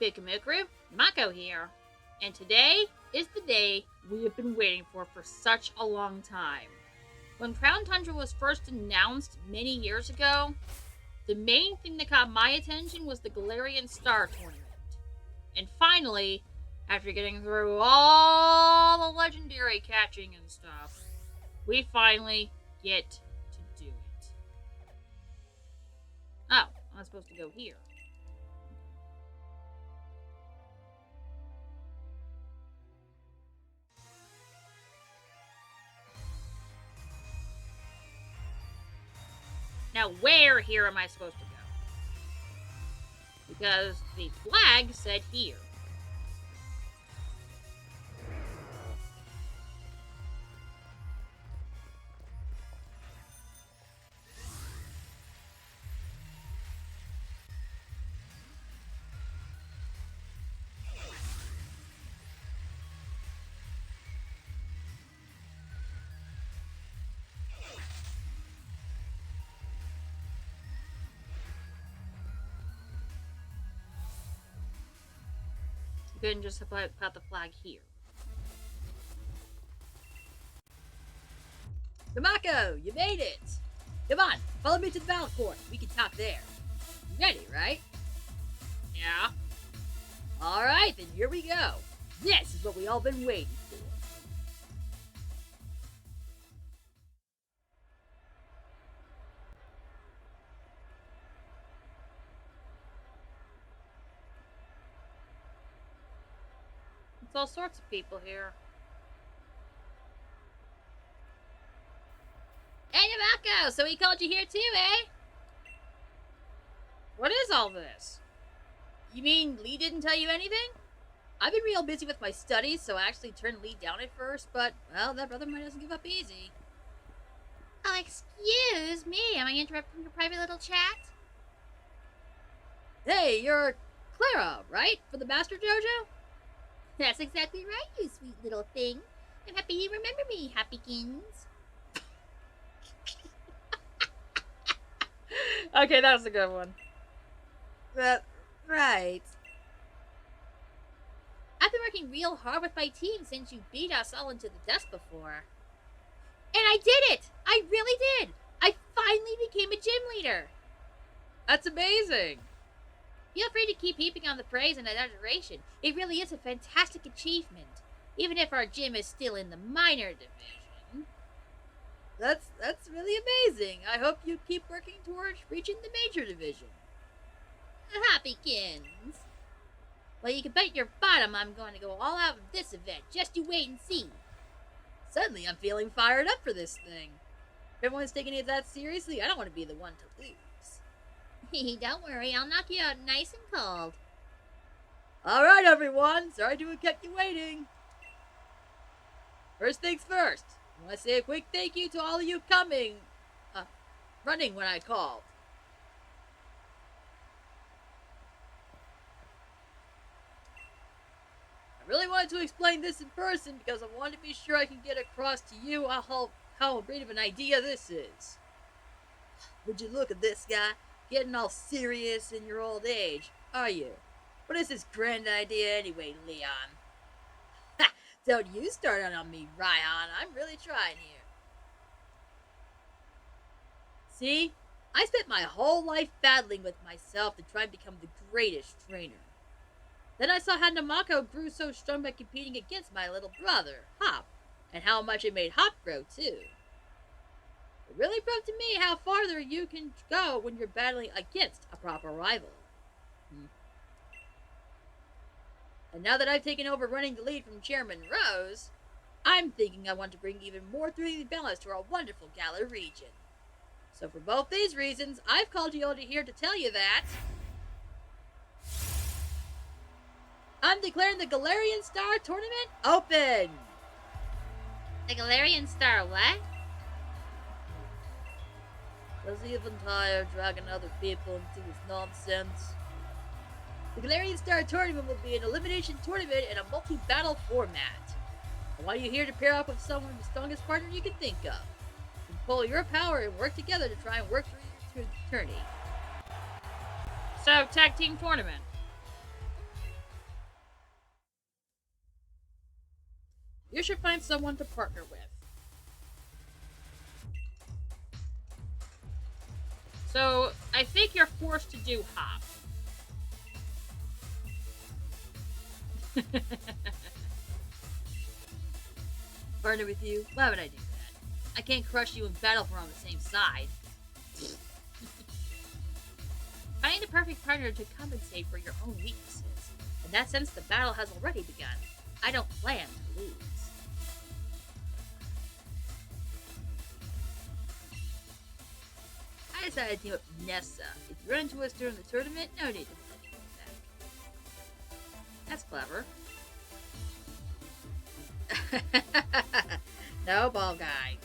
Pyukumukrew, Mako here, and today is the day we have been waiting for such a long time. When Crown Tundra was first announced many years ago, the main thing that caught my attention was the Galarian Star Tournament. And finally, after getting through all the legendary catching and stuff, we finally get to do it. Oh, I'm supposed to go here. Now, where here am I supposed to go? Because the flag said here. You couldn't just put the flag here. Mako, you made it! Come on, follow me to the battle court. We can talk there. You ready, right? Yeah. Alright, then here we go. This is what we all been waiting for. It's all sorts of people here. Hey, Mako, so we called you here too, eh? What is all this? You mean Lee didn't tell you anything? I've been real busy with my studies, so I actually turned Lee down at first, but, well, that brother of mine doesn't give up easy. Oh, excuse me. Am I interrupting your private little chat? Hey, you're Clara, right? For the Master Dojo? That's exactly right, you sweet little thing. I'm happy you remember me, Happykins. Okay, that was a good one. Right. I've been working real hard with my team since you beat us all into the dust before. And I did it! I really did! I finally became a gym leader! That's amazing! Feel free to keep heaping on the praise and adoration. It really is a fantastic achievement, even if our gym is still in the minor division. That's really amazing. I hope you keep working towards reaching the major division. Happykins. Well, you can bet your bottom I'm going to go all out in this event. Just you wait and see. Suddenly, I'm feeling fired up for this thing. If everyone's taking it that seriously, I don't want to be the one to lose. Don't worry, I'll knock you out nice and cold. All right, everyone. Sorry to have kept you waiting. First things first, I want to say a quick thank you to all of you running when I called. I really wanted to explain this in person because I wanted to be sure I can get across to you how great of an idea this is. Would you look at this guy? Getting all serious in your old age, are you? What is this grand idea anyway, Leon? Ha! Don't you start on me, Ryan. I'm really trying here. See? I spent my whole life battling with myself to try and become the greatest trainer. Then I saw how Namako grew so strong by competing against my little brother, Hop, and how much it made Hop grow, too. It really proved to me how farther you can go when you're battling against a proper rival. And now that I've taken over running the lead from Chairman Rose, I'm thinking I want to bring even more thrilling balance to our wonderful Galar region. So for both these reasons, I've called you all here to tell you that I'm declaring the Galarian Star Tournament open! The Galarian Star what? Does he even tire dragging other people into his nonsense? The Galarian Star Tournament will be an elimination tournament in a multi-battle format. I want you here to pair up with someone the strongest partner you can think of. And pull your power and work together to try and work through your tourney. So, tag team tournament. You should find someone to partner with. So, I think you're forced to do Hop. Partner with you? Why would I do that? I can't crush you in battle if we're on the same side. Finding the perfect partner to compensate for your own weaknesses. In that sense, the battle has already begun. I don't plan to lose. I decided to team up with Nessa. If you run into us during the tournament, no need to hold anyone That's clever. back. No, ball guy.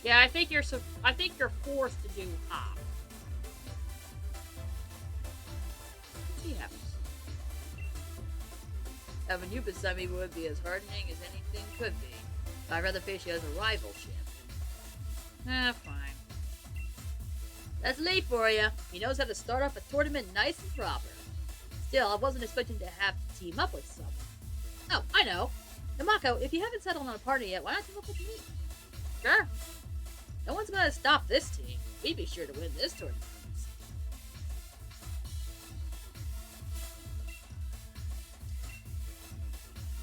Yeah, I think you're forced to do Hop. Yes. Having you beside me would be as hardening as anything could be. I'd rather face you as a rival champion. Fine. That's Lee for you. He knows how to start off a tournament nice and proper. Still, I wasn't expecting to have to team up with someone. Oh, I know. Namako, if you haven't settled on a partner yet, why not team up with me? Sure. No one's gonna stop this team. We'd be sure to win this tournament.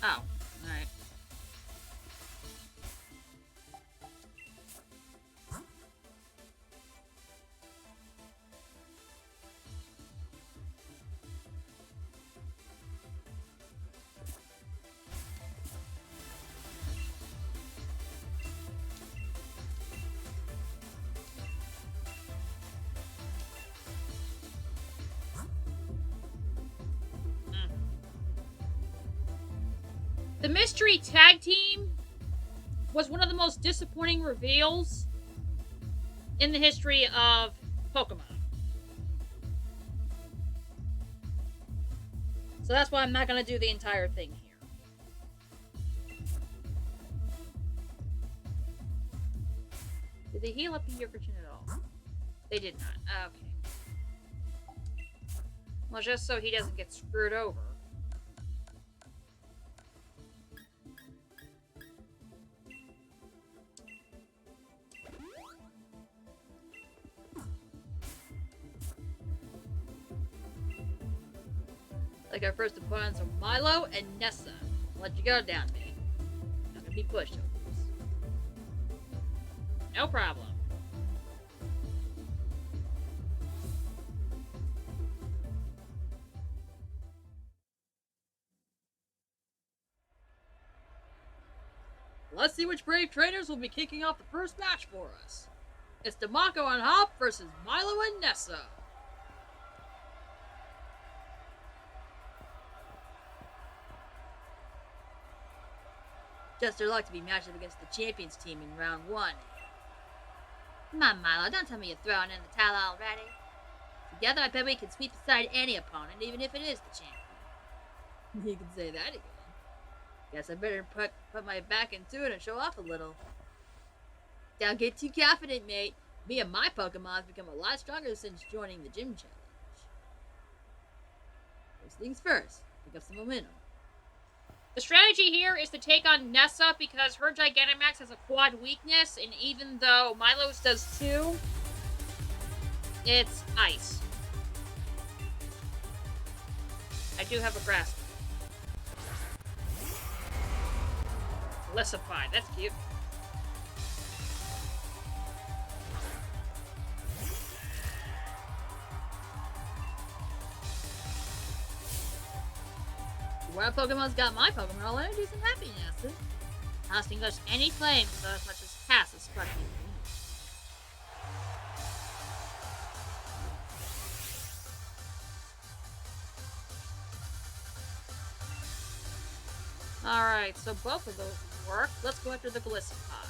Oh, alright. The mystery tag team was one of the most disappointing reveals in the history of Pokemon. So that's why I'm not going to do the entire thing here. Did they heal up the Yogurchin at all? They did not. Okay. Well, just so he doesn't get screwed over. Like our first opponents are Milo and Nessa. I'll let you go down, me. Not gonna be pushovers. No problem. Let's see which brave trainers will be kicking off the first match for us. It's Demako and Hop versus Milo and Nessa. Just their luck to be matched up against the champions team in round 1. Come on, Milo, don't tell me you're throwing in the towel already. Together, I bet we can sweep aside any opponent, even if it is the champion. You can say that again. Guess I better put my back into it and show off a little. Don't get too confident, mate. Me and my Pokemon have become a lot stronger since joining the gym challenge. First things first, pick up some momentum. The strategy here is to take on Nessa because her Gigantamax has a quad weakness, and even though Milo's does too, it's ice. I do have a grasp. Lissified, that's cute. One of Pokemon's got my Pokemon, all energies and happiness. Casting just any flames so as much as cast a sparking. Alright, so both of those work. Let's go after the Galissipod.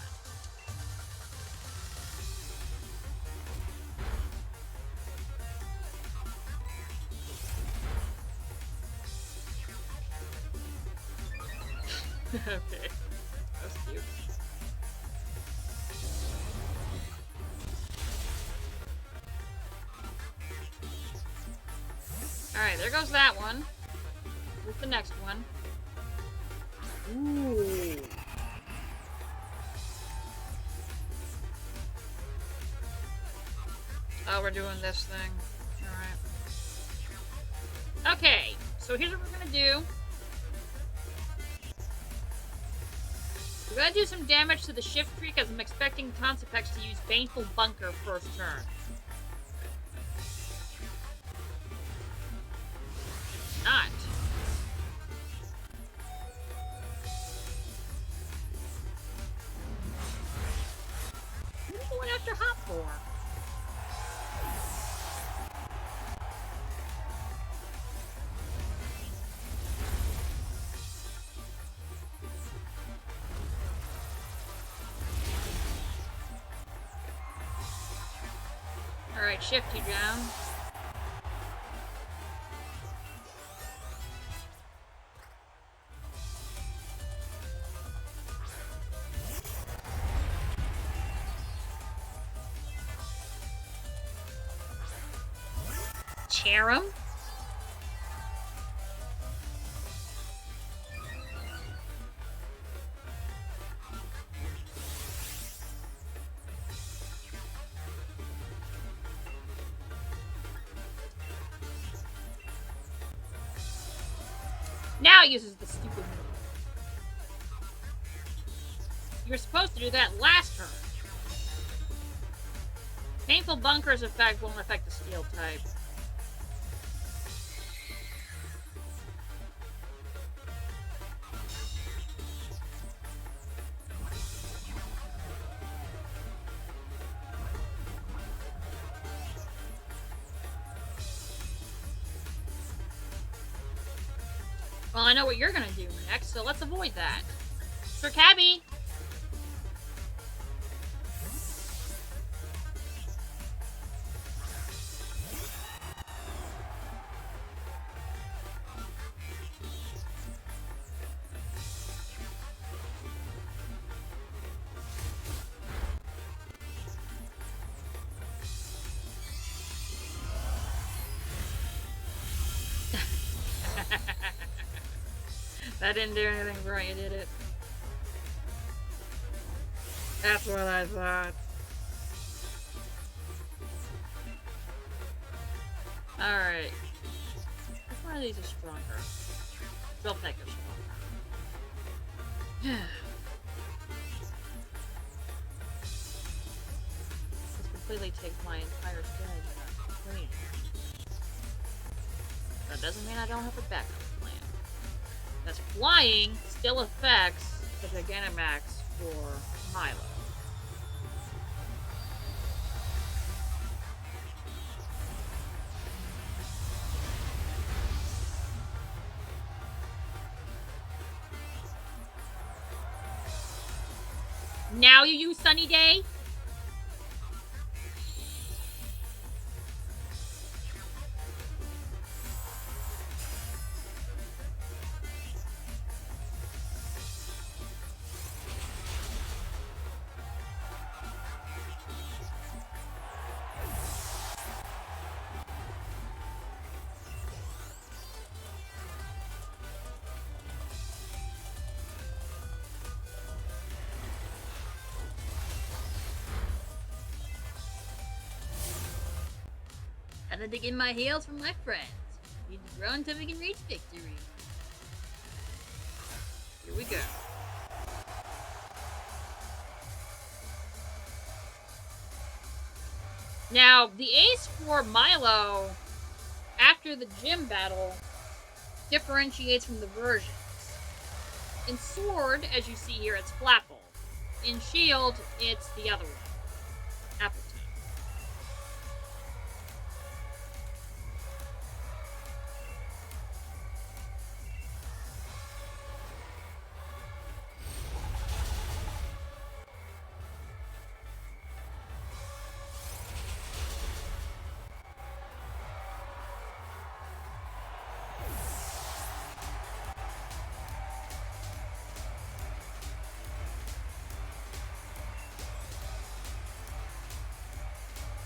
Okay. That's cute. Alright, there goes that one. Here's the next one. Ooh. Oh, we're doing this thing. Alright. Okay, so here's what we're gonna do. We're gonna do some damage to the shift tree because I'm expecting Tonsipex to use Baneful Bunker first turn. Not. What are you going after Hop for? Alright, shift you down. Cherum? Now it uses the stupid move. You were supposed to do that last turn. Painful Bunker's effect won't affect the steel type. Well, I know what you're gonna do next, so let's avoid that. Sir Cabby! That didn't do anything for you, did it? That's what I thought. Alright. Which one of these is stronger? Drillpeck is stronger. This completely takes my entire strategy out of clean. That doesn't mean I don't have a backup plan. That's flying still affects the Gigantamax for Milo. Now you use Sunny Day? Had to dig in my heels from my friends. Need to grow until we can reach victory. Here we go. Now, the ace for Milo, after the gym battle, differentiates from the versions. In Sword, as you see here, it's Flapple. In Shield, it's the other one. Appleton.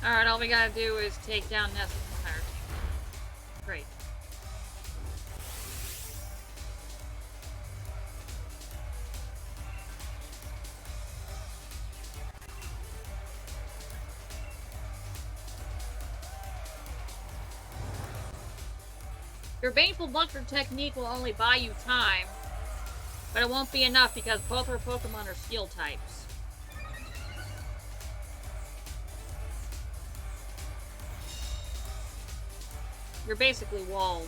Alright, all we gotta do is take down Nestle's entire team. Great. Your Baneful Bunker technique will only buy you time, but it won't be enough because both our Pokemon are Steel types. You're basically walled.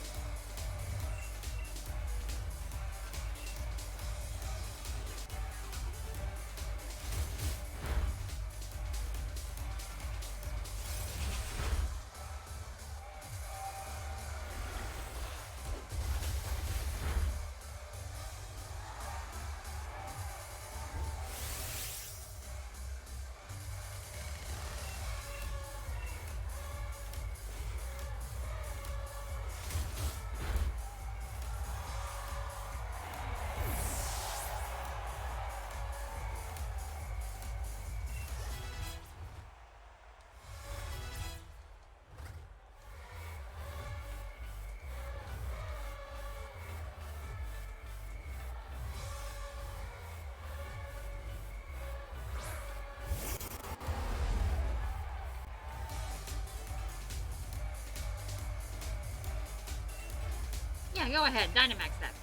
Yeah, go ahead. Dynamax that.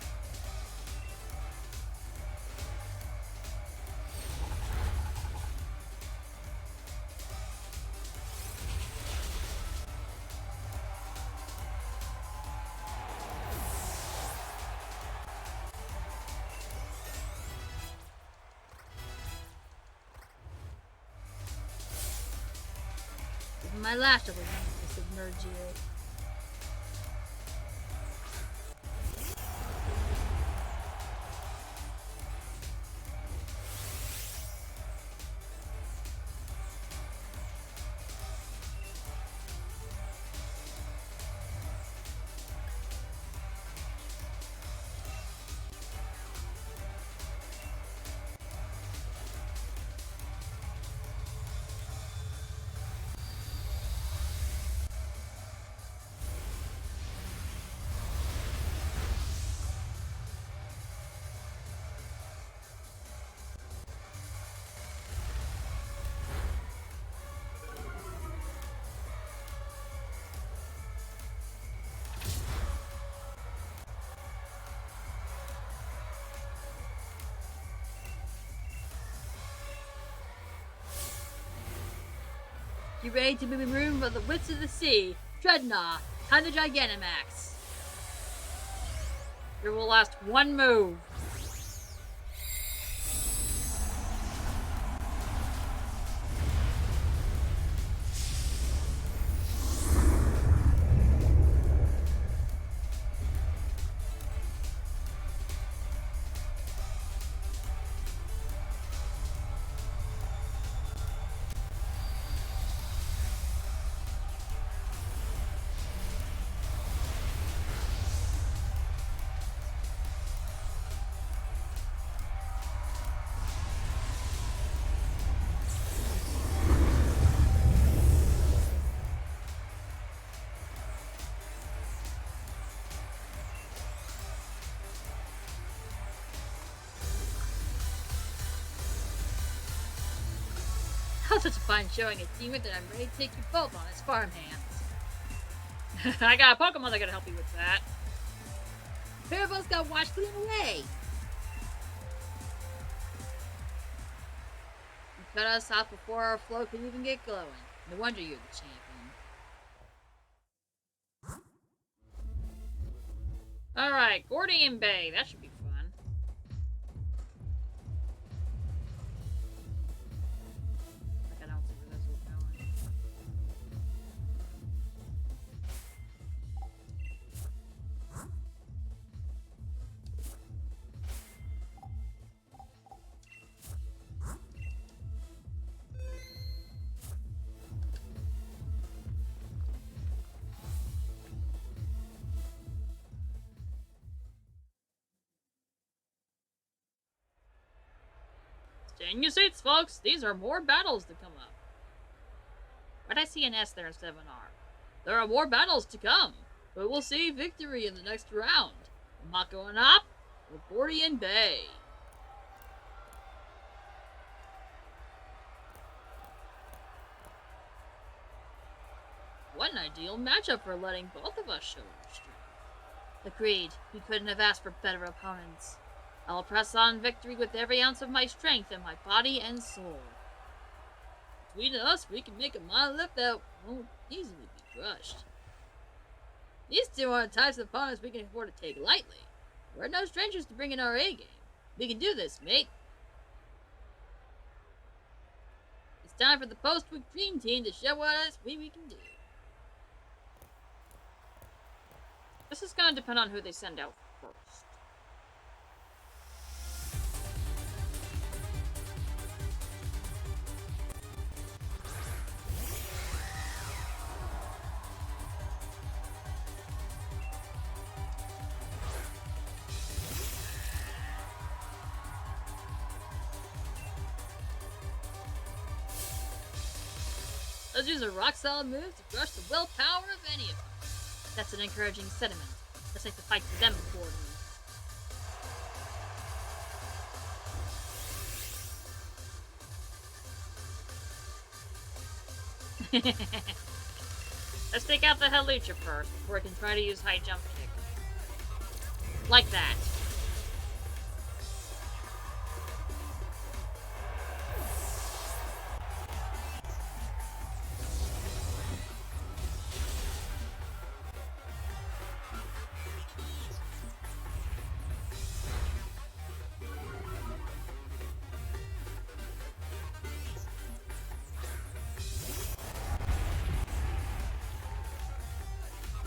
This is my last opportunity to submerge you. You ready to be removed by the wits of the sea? Dreadnought, time the Gigantamax. It will last one move. That was such a fine showing at Teamwork that I'm ready to take you both on as farmhands. I got a Pokemon that can help you with that. Pair of us got washed clean away. You cut us off before our flow could even get going. No wonder you're the champion. Alright, Gordian Bay. That should be fun. Like, I don't see where this was going. Stay in your seats, folks. These are more battles to come up. Why'd I see an S there instead of an R? There are more battles to come, but we'll see victory in the next round. Mako and Op, or Gordian Bay. What an ideal matchup for letting both of us show our strength. Agreed. We couldn't have asked for better opponents. I'll press on victory with every ounce of my strength in my body and soul. Between us, we can make a monolith that won't easily be crushed. These two aren't types of opponents we can afford to take lightly. We're no strangers to bringing our A game. We can do this, mate. It's time for the post-week dream team to show us what we can do. This is going to depend on who they send out first. Let's use a rock-solid move to crush the willpower of any of them. That's an encouraging sentiment. Let's make the fight for them important. Let's take out the Halucha first, before I can try to use high jump kick. Like that.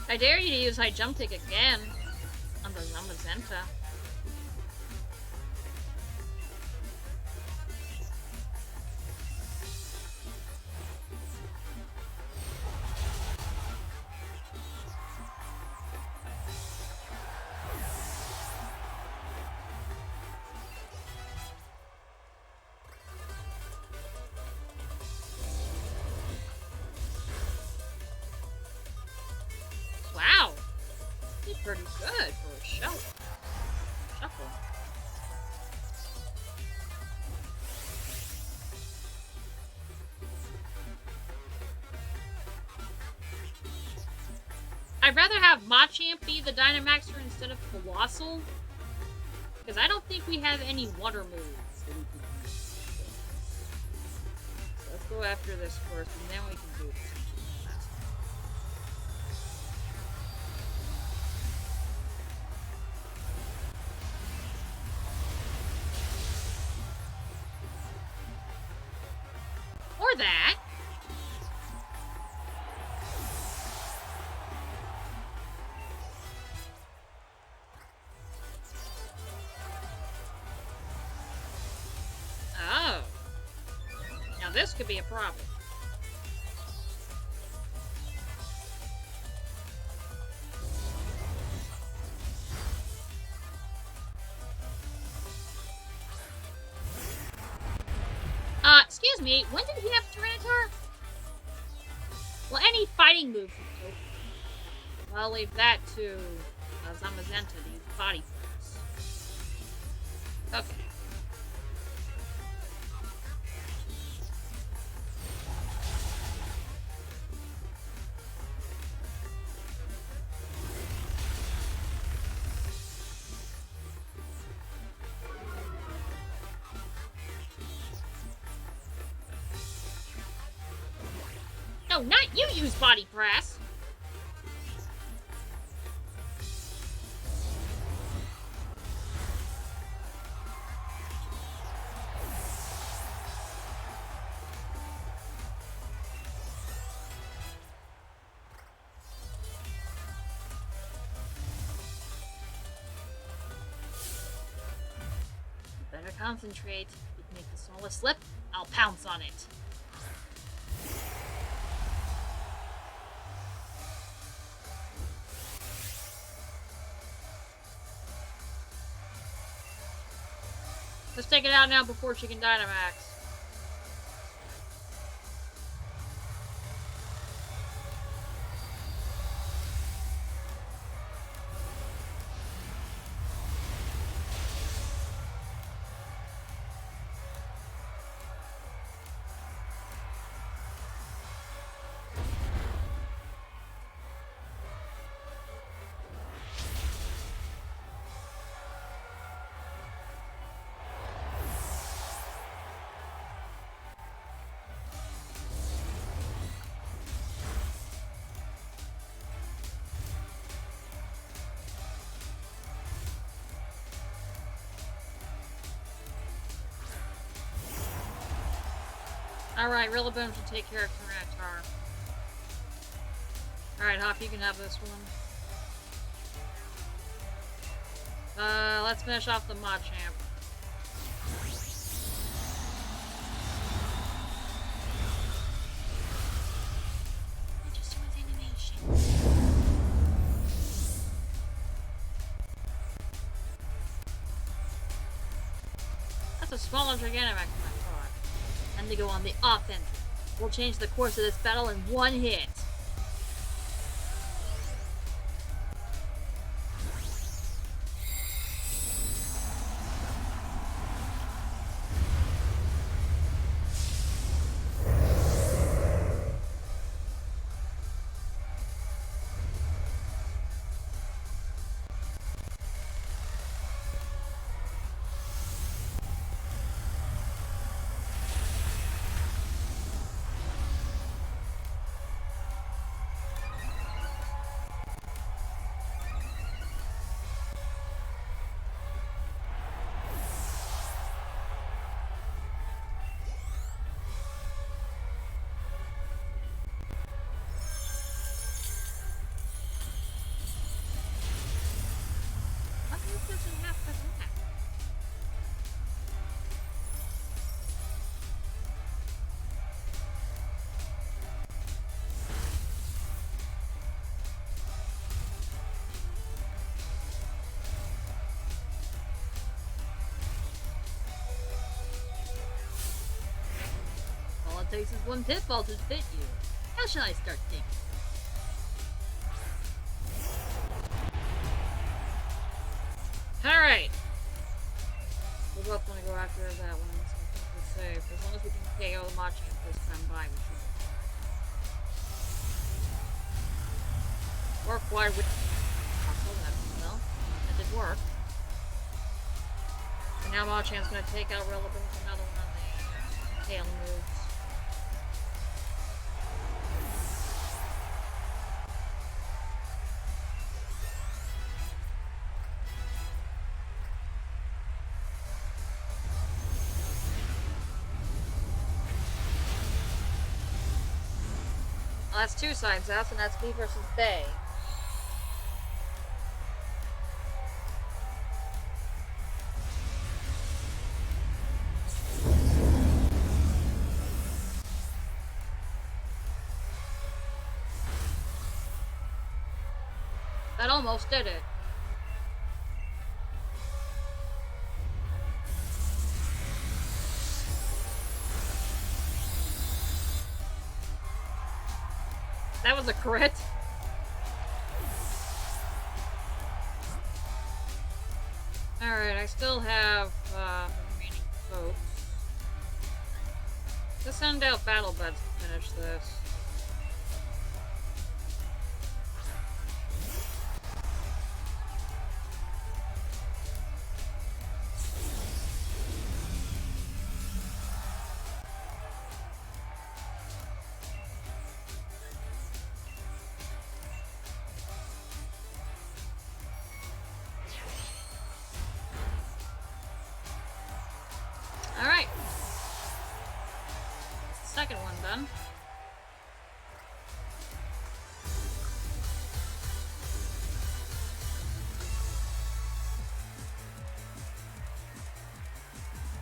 I dare you to use high jump kick again on the Zamazenta. Wow, he's pretty good for a shuffle. I'd rather have Machamp be the Dynamaxer instead of Colossal, because I don't think we have any water moves that we can use. So let's go after this first, and then we can do this. Or that. Oh. Now this could be a problem. Excuse me, when did he have Tyranitar? Well, any fighting move. I'll leave that to Zamazenta to use body force. Okay. No, not you use body press! Better concentrate. If you make the smallest slip, I'll pounce on it. Let's take it out now before she can Dynamax. Alright, Rillaboom should take care of Tyranitar. Alright, Hop, you can have this one. Let's finish off the Machamp. Just do his animation. That's a smaller Gigantamax than I thought. Time to go on the offensive. We'll change the course of this battle in one hit. All it takes is one pitfall to defeat you. How shall I start thinking? Alright. We're both gonna go after that one, so I think we're safe. As long as we can KO the Machamp this time by, we should work wide with well, that did work. And now Machamp's gonna take out Rillaboom with another one on the tail moves. Well, that's two sides out, and that's B versus Bay. That almost did it. That was a crit. Alright, I still have remaining folks. Let's send out Battle Buds to finish this. Alright. Second one done.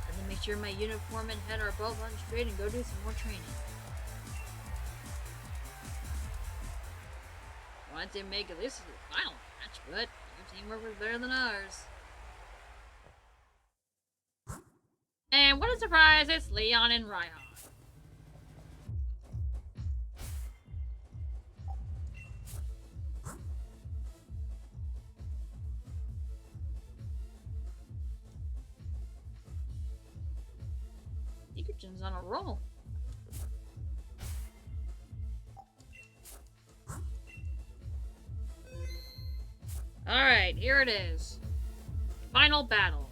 Let me make sure my uniform and head are both on straight and go do some more training. Wanted to make this the final match, but your teamwork was better than ours. And what a surprise, it's Leon and Raihan. Pikachu's on a roll. Alright, here it is. Final battle.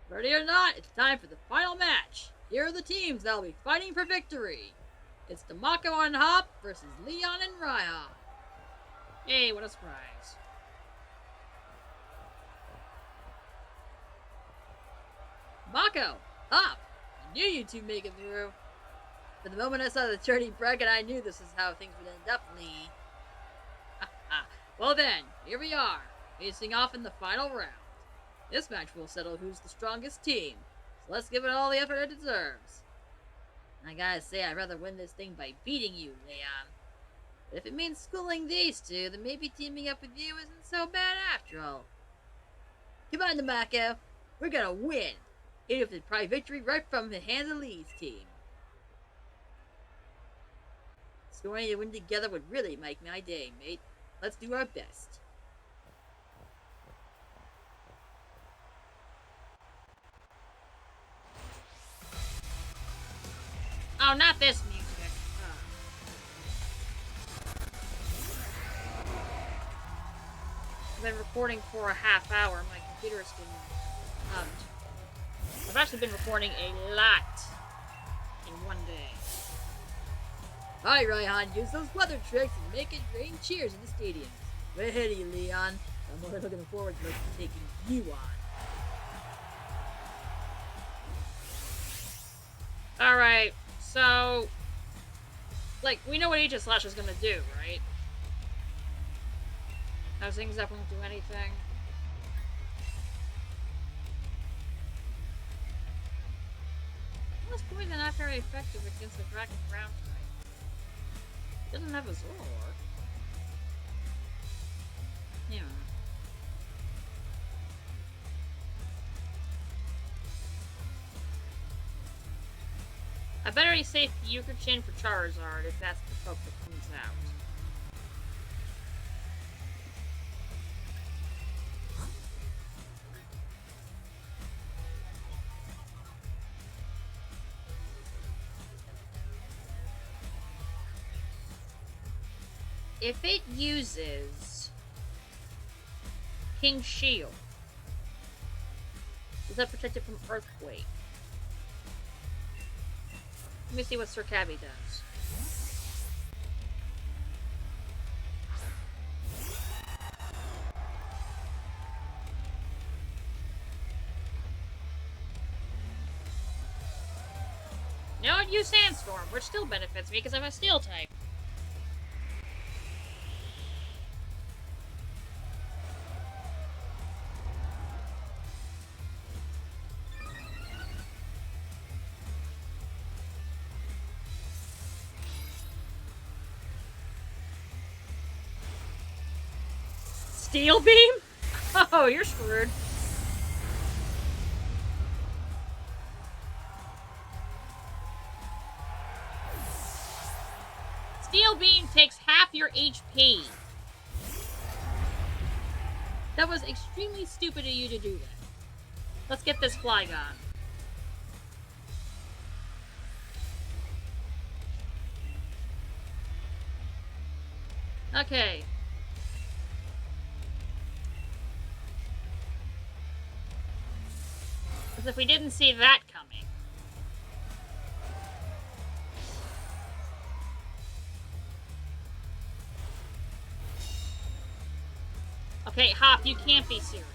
Ready or not, it's time for the final match. Here are the teams that will be fighting for victory. It's Mako and Hop versus Leon and Raihan. Hey, what a surprise. Mako! Hop! I knew you two make it through. But the moment I saw the turning bracket, I knew this is how things would end up, Lee. Well then, here we are, facing off in the final round. This match will settle who's the strongest team, so let's give it all the effort it deserves. I gotta say, I'd rather win this thing by beating you, Leon. But if it means schooling these two, then maybe teaming up with you isn't so bad after all. Come on, Mako. We're gonna win. Even if it's probably victory right from the hands of Lee's team. Scoring to win together would really make my day, mate. Let's do our best. Oh, not this music. I've been recording for a half hour. My computer's getting hugged. I've actually been recording a lot in one day. Alright, Raihan, use those weather tricks and make it rain cheers in the stadiums. Way ahead of you, Leon. I'm really looking forward to taking you on. Alright, so... Like, we know what Aegis Slash is gonna do, right? Those things that won't do anything. At this point, they're not very effective against the Dragon Crown type. Doesn't have a Zoroark. Yeah. I better be safe Pyukumukrew for Charizard if that's the poke that comes out. If it uses King's Shield, does that protect it from Earthquake? Let me see what Sir Cabby does. No, I'd use Sandstorm, which still benefits me because I'm a Steel type. Steel Beam? Oh, you're screwed. Steel Beam takes half your HP. That was extremely stupid of you to do that. Let's get this Flygon. Okay. As if we didn't see that coming. Okay, Hop, you can't be serious.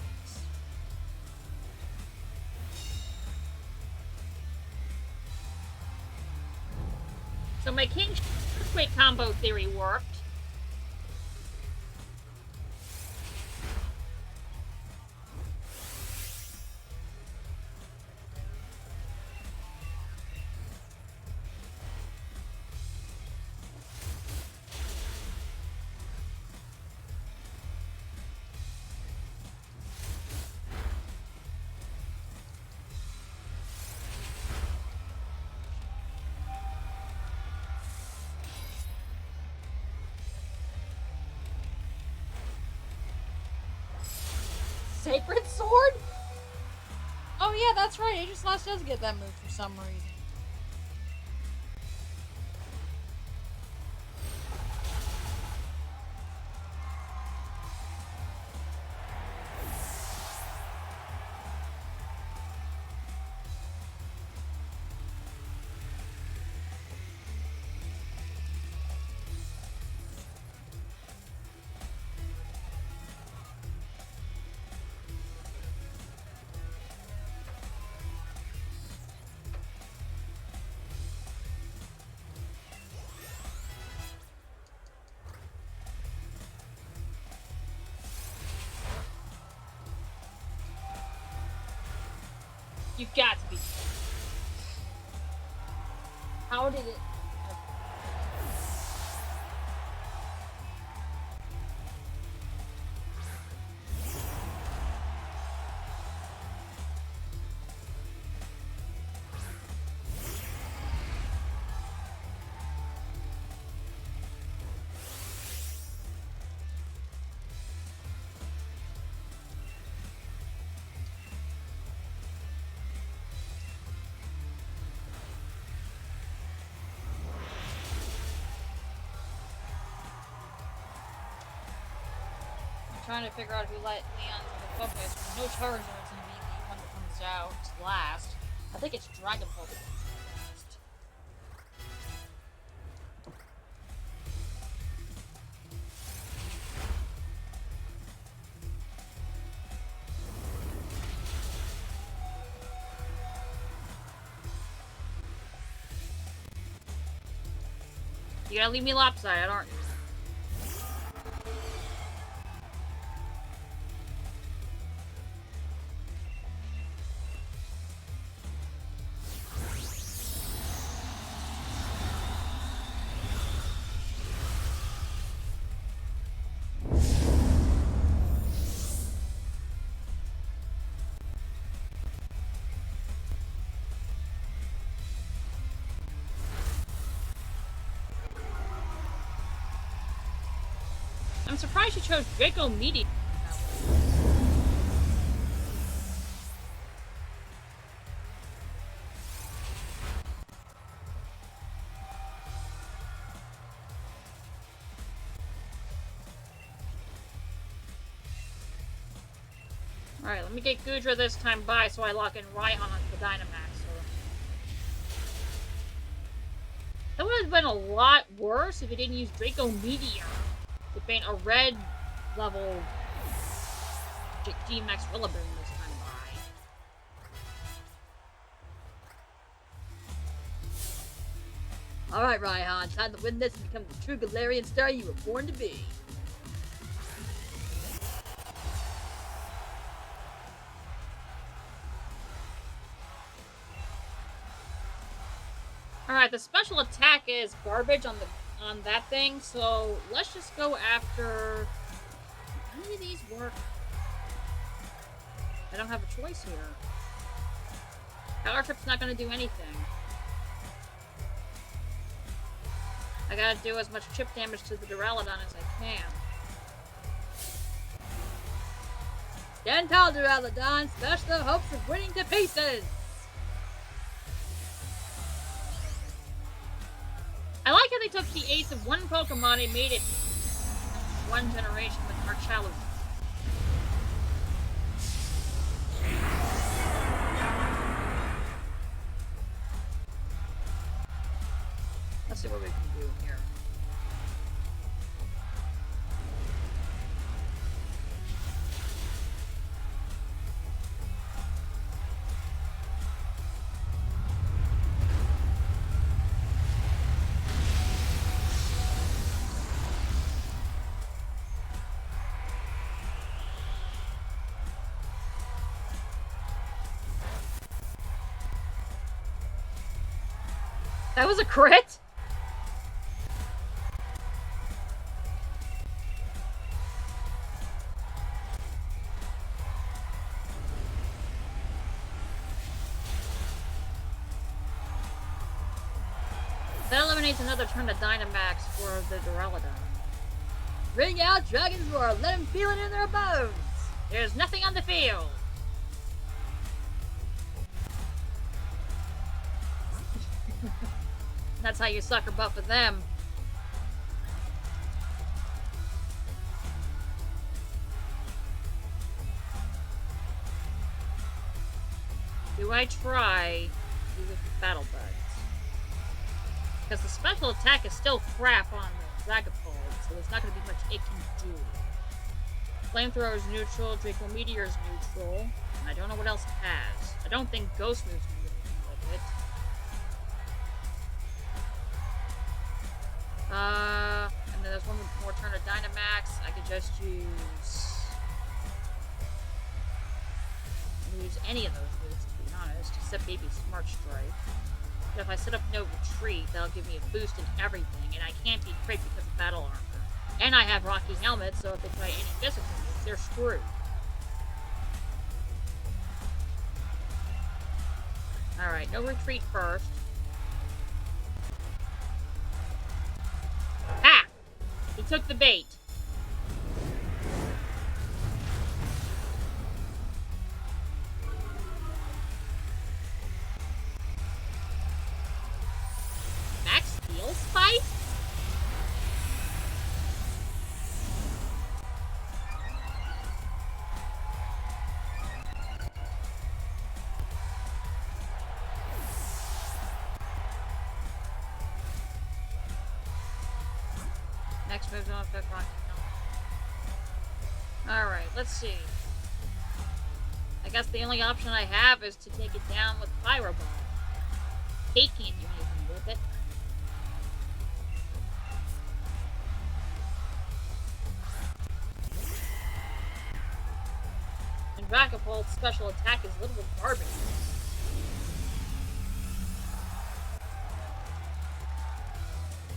So my King's Earthquake combo theory worked. Sacred Sword? Oh yeah, that's right. Aegis Slash does get that move for some reason. You got to be. How did it? Trying to figure out who let Leon's on the focus. No Charizard's gonna be the one that comes out last. I think it's Dragon Ball. You gotta leave me lopsided, aren't you? I'm surprised you chose Draco Meteor. Alright, let me get Gudra this time by so I lock in Raihan onto the Dynamax. That would have been a lot worse if it didn't use Draco Meteor to paint a red level GMAX Rillaboom this time by. Alright, Raihan, time to win this and become the true Galarian Star you were born to be. Alright, the special attack is garbage on that thing, so let's just go after... How many of these work? I don't have a choice here. Power Trip's not going to do anything. I gotta do as much chip damage to the Duraludon as I can. Stand tall, Duraludon. Smash the hopes of winning to pieces. I like how they took the ace of one Pokemon and made it one generation with Marchalus. Let's see what we can do here. That was a crit? That eliminates another turn to Dynamax for the Duraludon. Bring out Dragon's Roar. Let them feel it in their bones. There's nothing on the field. That's how you sucker buff with them. Do I try with Battle Buds? Because the special attack is still crap on the Dragapult, so there's not going to be much it can do. Flamethrower is neutral, Draco Meteor is neutral, and I don't know what else it has. I don't think Ghost moves can do anything with it. And then there's one more turn of Dynamax. I could just use use any of those boots, to be honest, except maybe Smart Strike. But if I set up no retreat, that'll give me a boost in everything, and I can't be crit because of battle armor. And I have Rocky Helmet, so if they try any physical moves, they're screwed. Alright, no retreat first. Ha! He took the bait. Max Steel Spike? Next move don't affect Rocky Helmet. Alright, let's see. I guess the only option I have is to take it down with Fireball. Cake can't do anything with it. And Dragapult's special attack is a little bit garbage.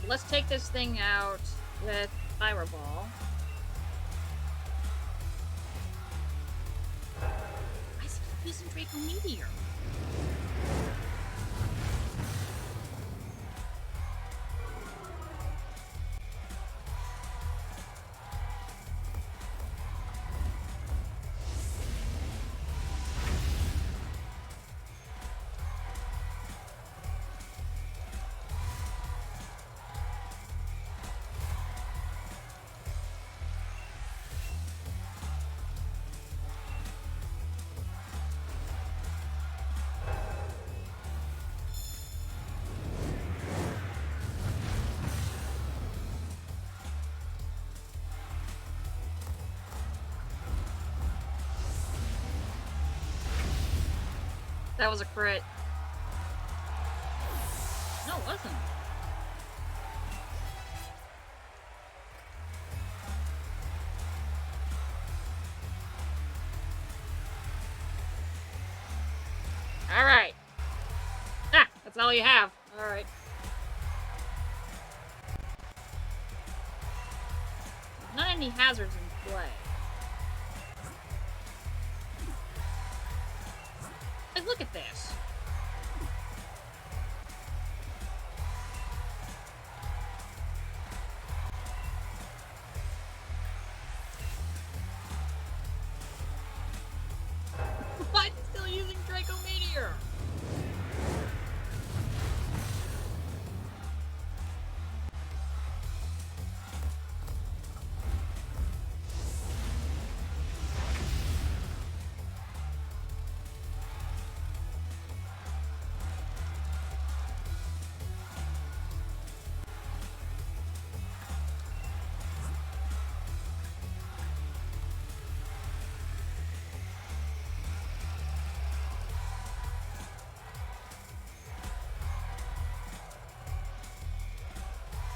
Let's take this thing out with Fireball. I see using Draco Meteor. That was a crit. No, it wasn't. Alright. Ah, that's all you have. Alright. Not any hazards in play. Like, look at this. I'm still using Draco Meteor.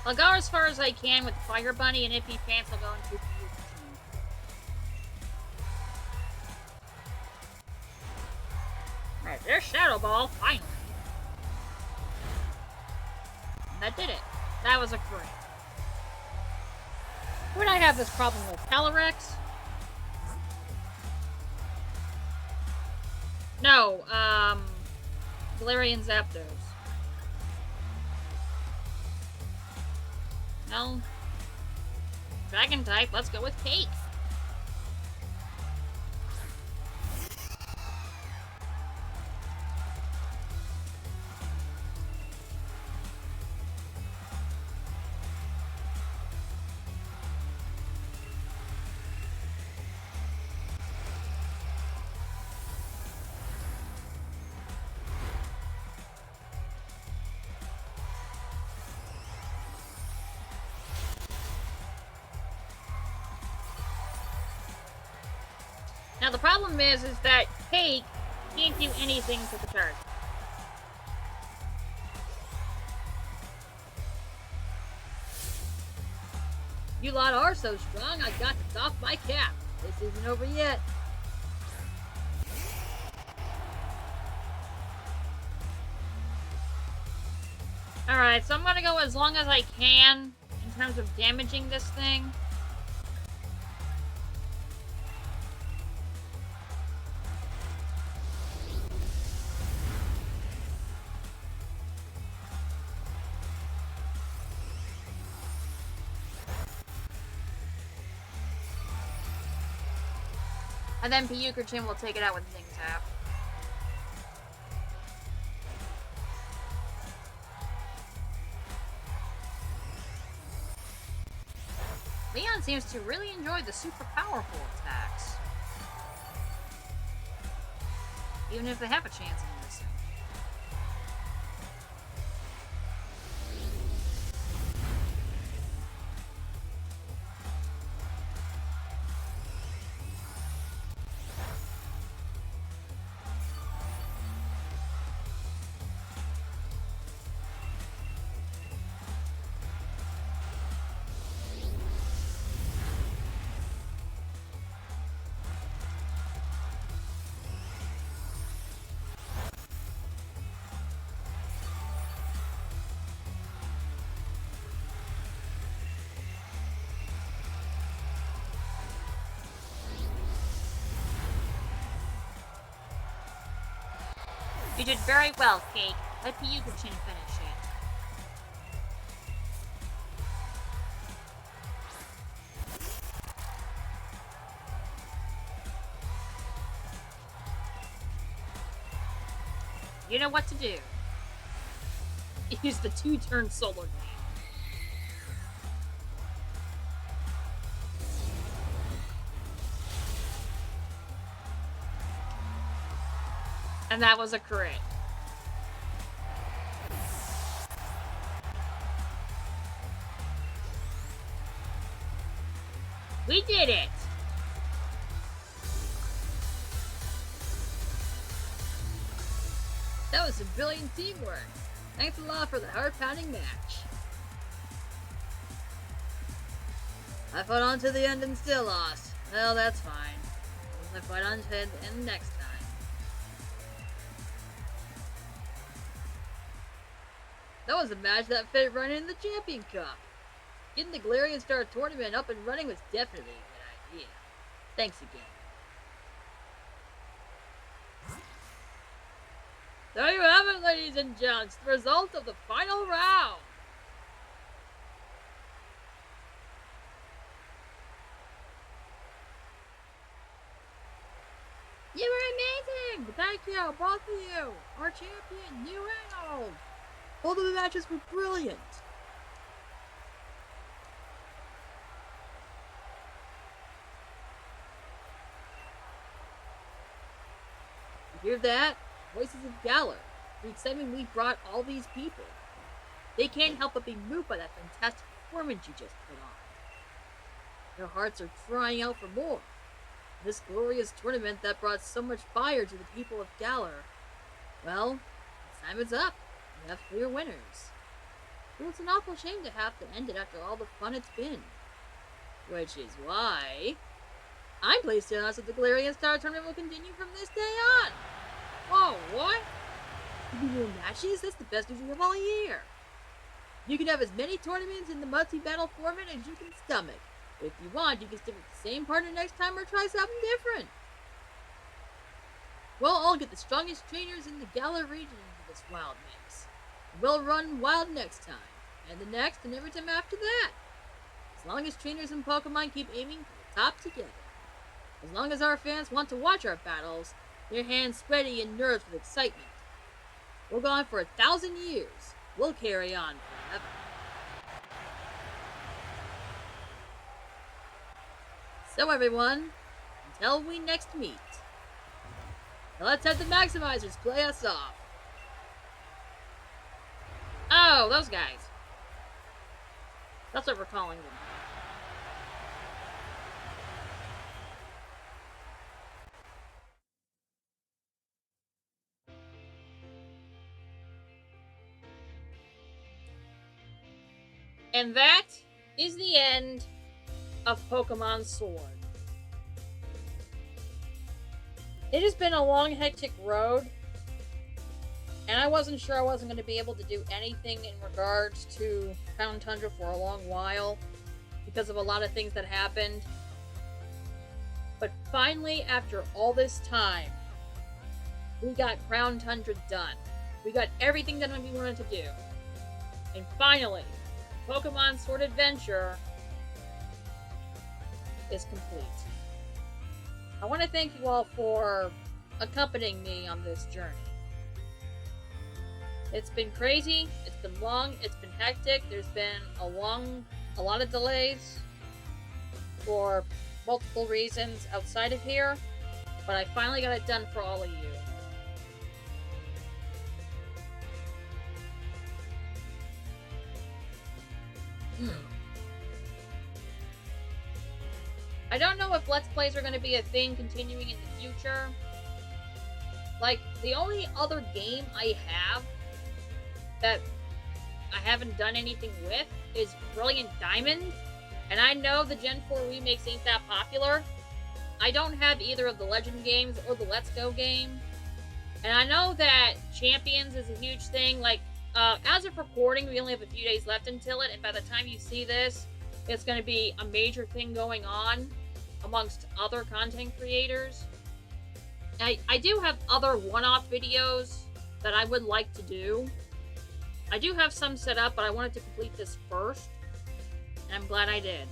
I'll go as far as I can with Fire Bunny, and if he faints, I'll go into Pyukumukrew. Alright, there's Shadow Ball, finally. That did it. That was a crit. Would I have this problem with Calyrex? No, Galarian Zapdos. No. Dragon type, let's go with Cake. Now the problem is that Cake can't do anything to the target. You lot are so strong, I got to doff my cap. This isn't over yet. Alright, so I'm gonna go as long as I can in terms of damaging this thing. And then Pyukumukrew will take it out with Zing Zap. Leon seems to really enjoy the super powerful attacks. Even if they have a chance of missing. You did very well, Cake. Let Pyukumukrew finish it. You know what to do. Use the 2-turn solar game. And that was a crit. We did it! That was some brilliant teamwork. Thanks a lot for the heart-pounding match. I fought on to the end and still lost. Well, that's fine. I fight on to the end next time. That was a match that fit right in the Champion Cup. Getting the Galarian Star Tournament up and running was definitely a good idea. Thanks again. There you have it, ladies and gents, the result of the final round. You were amazing! Thank you, both of you! Our champion, New Harold! Both of the matches were brilliant! You hear that? Voices of Galar. The excitement we brought all these people. They can't help but be moved by that fantastic performance you just put on. Their hearts are crying out for more. This glorious tournament that brought so much fire to the people of Galar. Well, the time is up. We have clear winners. Well, it's an awful shame to have to end it after all the fun it's been. Which is why I'm pleased to announce that the Galarian Star Tournament will continue from this day on. Whoa, what? More matches? That's the best news we have all year. You can have as many tournaments in the multi-battle format as you can stomach. If you want, you can stick with the same partner next time or try something different. We'll all get the strongest trainers in the Galar region into this wild mix. We'll run wild next time, and the next, and every time after that. As long as trainers and Pokemon keep aiming for the top together. As long as our fans want to watch our battles, their hands sweaty and nerves with excitement. We'll go on for 1,000 years. We'll carry on forever. So everyone, until we next meet, let's have the Maximizers play us off. Oh, those guys. That's what we're calling them. And that is the end of Pokemon Sword. It has been a long, hectic road. And I wasn't sure I wasn't going to be able to do anything in regards to Crown Tundra for a long while because of a lot of things that happened. But finally, after all this time, we got Crown Tundra done. We got everything that we wanted to do. And finally, Pokemon Sword Adventure is complete. I want to thank you all for accompanying me on this journey. It's been crazy, it's been long, it's been hectic, there's been a lot of delays for multiple reasons outside of here, but I finally got it done for all of you. I don't know if Let's Plays are going to be a thing continuing in the future. Like, the only other game I have that I haven't done anything with is Brilliant Diamond. And I know the Gen 4 remakes ain't that popular. I don't have either of the Legend games or the Let's Go game. And I know that Champions is a huge thing. Like, as of recording, we only have a few days left until it. And by the time you see this, it's going to be a major thing going on amongst other content creators. I do have other one-off videos that I would like to do. I do have some set up, but I wanted to complete this first. And I'm glad I did.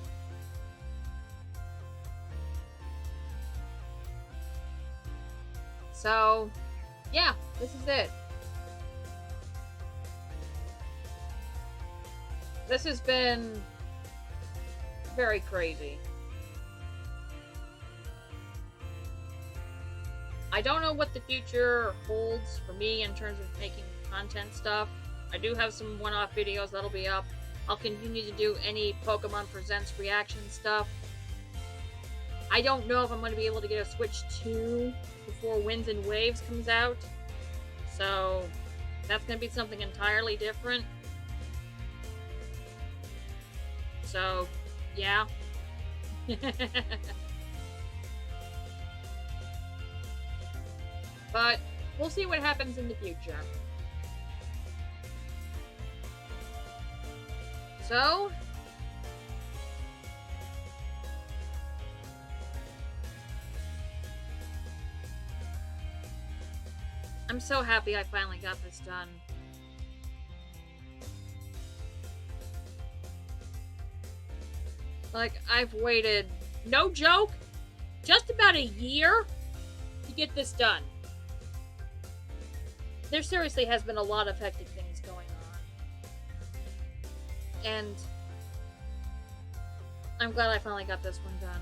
So, yeah, this is it. This has been very crazy. I don't know what the future holds for me in terms of making content stuff. I do have some one-off videos that'll be up. I'll continue to do any Pokemon Presents reaction stuff. I don't know if I'm going to be able to get a Switch 2 before Winds and Waves comes out. So, that's going to be something entirely different. So, yeah. But, we'll see what happens in the future. So, I'm so happy I finally got this done. Like, I've waited, no joke, just about a year to get this done. There seriously has been a lot of hectic things going on. And I'm glad I finally got this one done.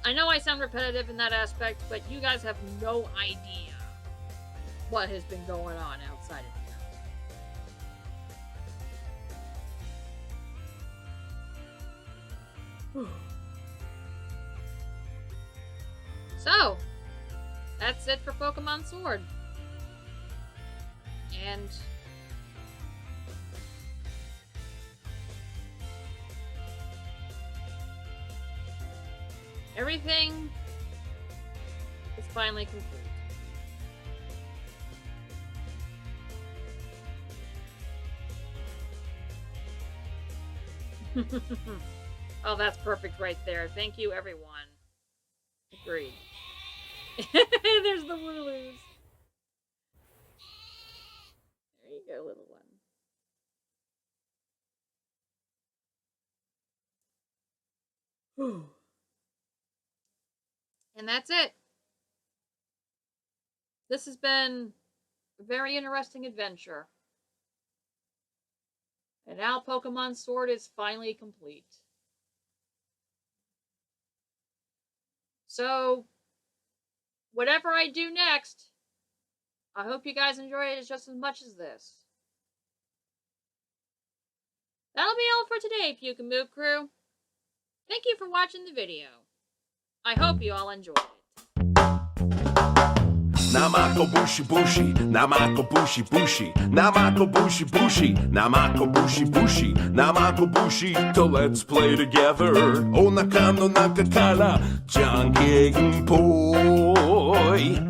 I know I sound repetitive in that aspect, but you guys have no idea what has been going on outside of here. So, that's it for Pokemon Sword. And everything is finally complete. Oh, that's perfect right there. Thank you, everyone. Agreed. There's the Wooloos. There you go, little one. Whew. And that's it. This has been a very interesting adventure. And now Pokemon Sword is finally complete. So, whatever I do next, I hope you guys enjoy it just as much as this. That'll be all for today, Pyukumukrew. Thank you for watching the video. I hope you all enjoyed it. Namako bushi bushi, namako bushi bushi, namako bushi bushi, namako bushi bushi, namako bushi. To let's play together. Onaka no naka kara, janken poi.